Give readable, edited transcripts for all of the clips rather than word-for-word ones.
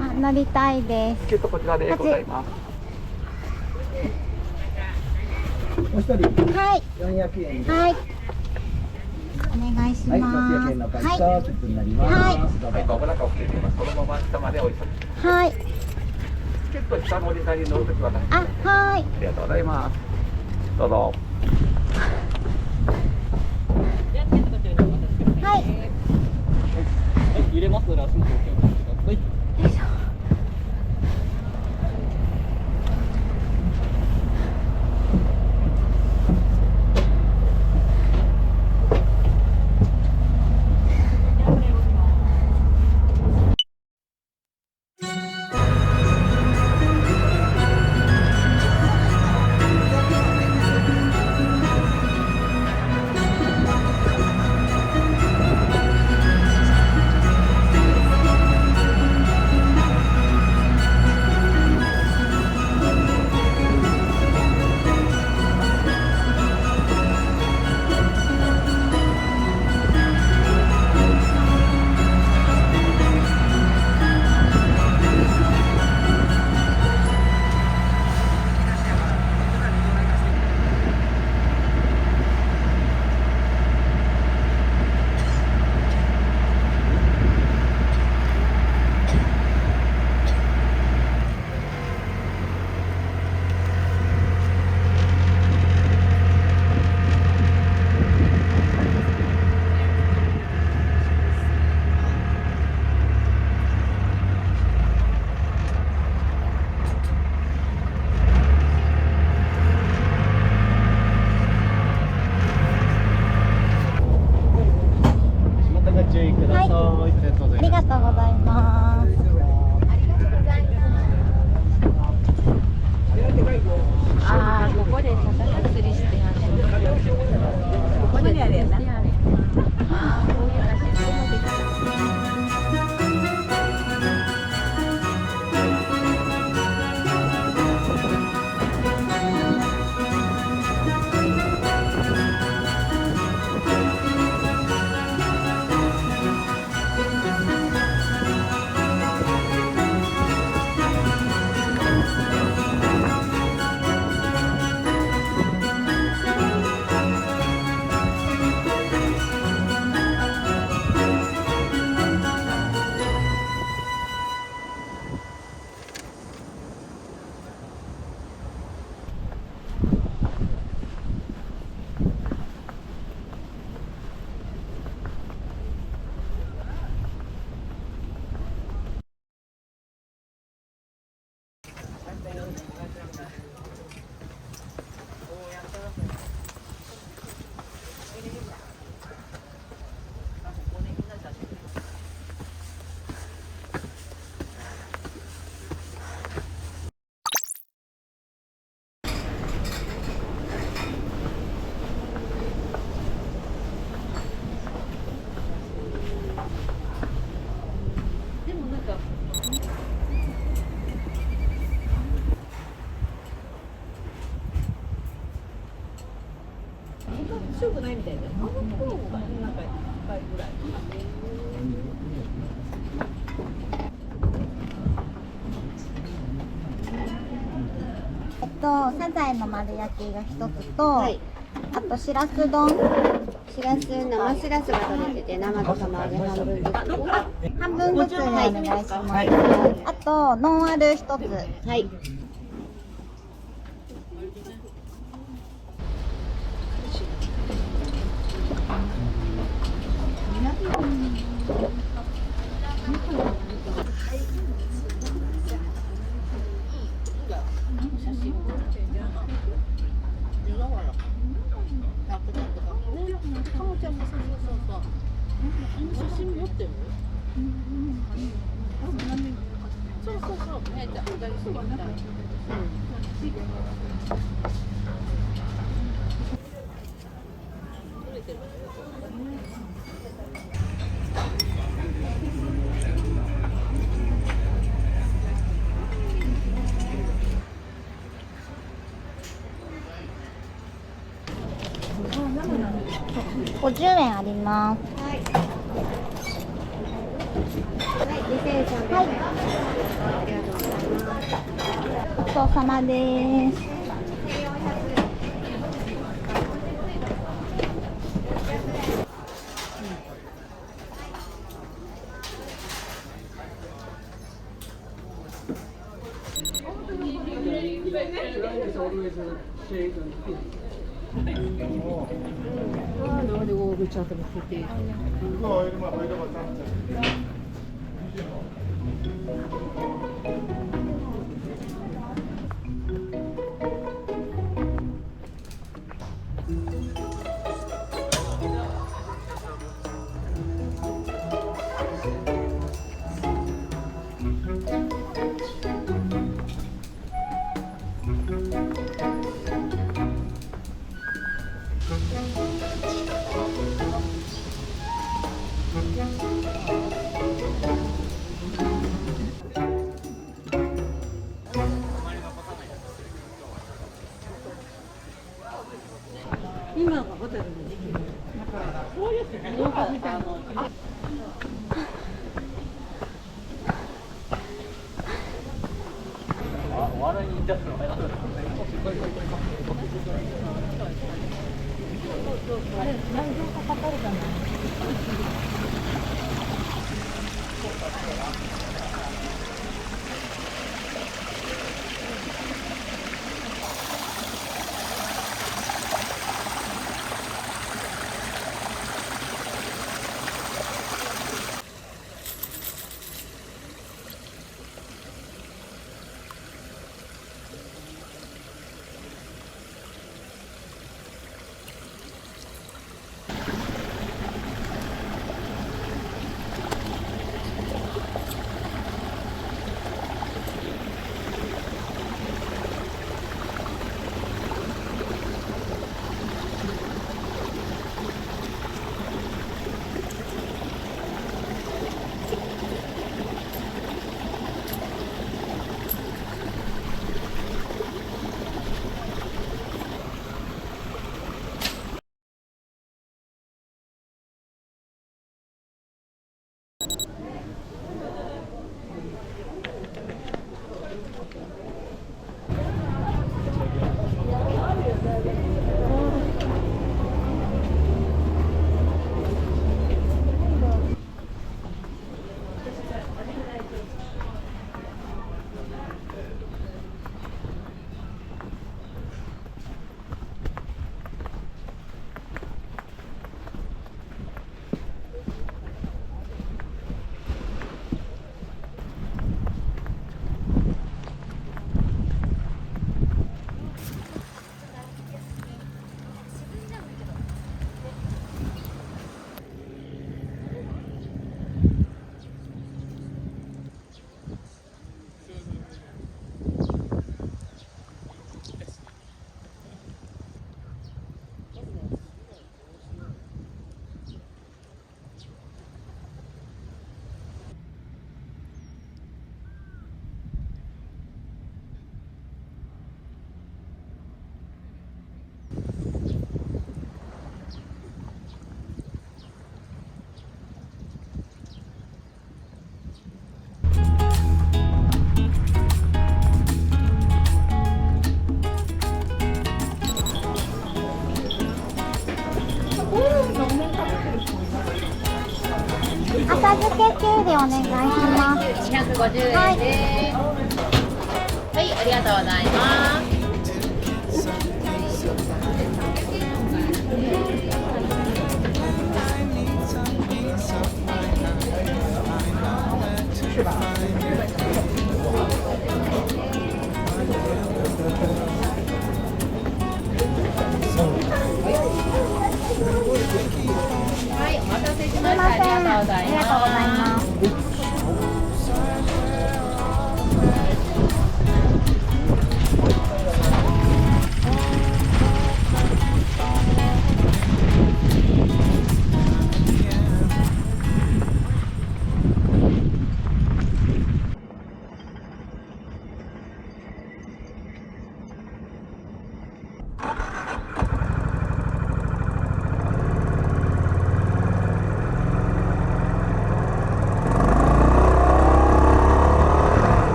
あ、乗りたいです。チケットこちらでございます。お一人はい。400円で。はい。お願いしはい、ます。 600円のパスと切符になります。はいどうぞ。はい、まもなくお切りします。そのまま下までお急ぎ。はい。チケット下の折り返に乗るときはね。あ、はい。ありがとうございます。どうぞ。はい。入れますので足元お気をつけください。よいしょ。足元ご注意ください。ありがとうございます。ありがとうございます。ああ、ここで魚釣りしてやる。ここでやるやな。ああ、こういう感じでここで来た。でもなんか。強くないみたいな。あの頃がなんかいっぱいぐらい。サザエの丸焼きが一つと、はい。あとしらす丼、しらす、生しらすが取れてて、生と釜揚げ半分ずつ。半分ずつお願いします。はい。あとノンアル一つ。はい。50円あります。はい。はい。ごちそうさまです。浅漬け系でお願いします。250円です。はい、ありがとうございます。はい、お待たせしました。ありがとうございます。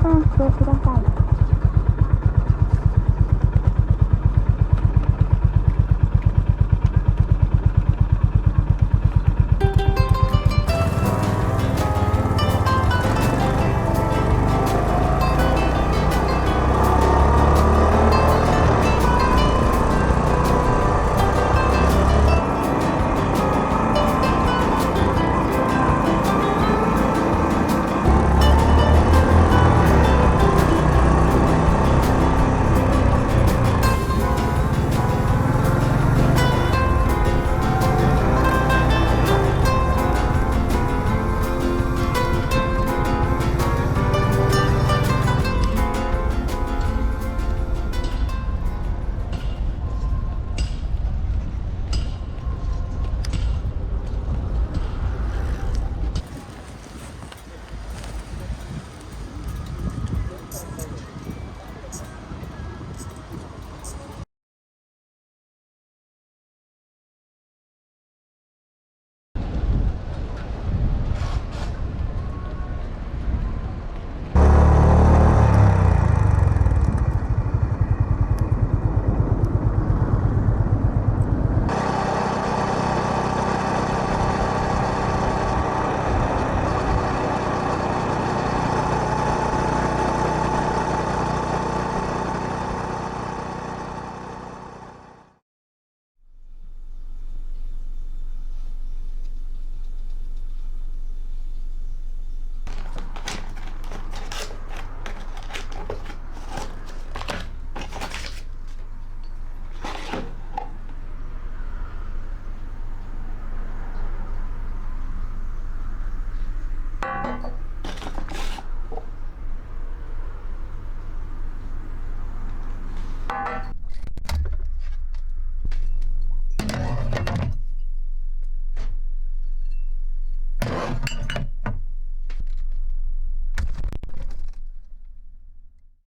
換してください。